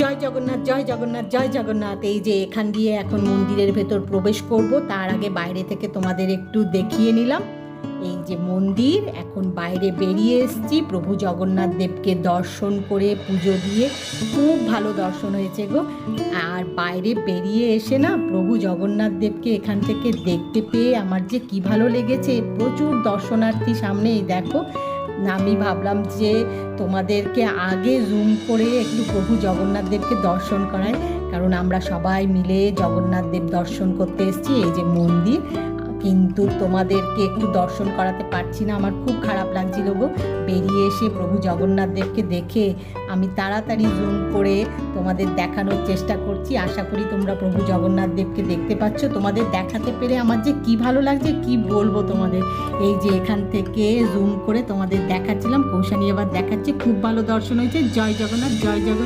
জয় জগন্নাথ, জয় জগন্নাথ, জয় জগন্নাথ। এই যে এখান দিয়ে এখন মন্দিরের ভেতর প্রবেশ করব, তার আগে বাইরে থেকে তোমাদের একটু দেখিয়ে নিলাম। এই যে মন্দির, এখন বাইরে বেরিয়ে এসেছি প্রভু জগন্নাথ দেবকে দর্শন করে পুজো দিয়ে। খুব ভালো দর্শন হয়েছে গো। আর বাইরে বেরিয়ে এসে না প্রভু জগন্নাথ দেবকে এখান থেকে দেখতে পেয়ে আমার যে কি ভালো লেগেছে। প্রচুর দর্শনার্থী সামনে, এই দেখো। আমি ভাবলাম যে তোমাদেরকে আগে জুম করে একটু প্রভু জগন্নাথ দেবকে দর্শন করাই, কারণ আমরা সবাই মিলে জগন্নাথ দেব দর্শন করতে এসেছি। এই যে মন্দির, কিন্তু তোমাদেরকে একটু দর্শন করাতে পারছি না, আমার খুব খারাপ লাগছিল গো। বেরিয়ে এসে প্রভু জগন্নাথ দেবকে দেখে আমি তাড়াতাড়ি জুম করে তোমাদের দেখানোর চেষ্টা করছি। আশা করি তোমরা প্রভু জগন্নাথ দেবকে দেখতে পাচ্ছ। তোমাদের দেখাতে পেরে আমার যে কি ভালো লাগছে, কি বলবো তোমাদের। এই যে এখান থেকে জুম করে তোমাদের দেখাচ্ছিলাম, কৌশানী আবার দেখাচ্ছে। খুব ভালো দর্শন হয়েছে। জয় জগন্নাথ, জয় জগন্নাথ।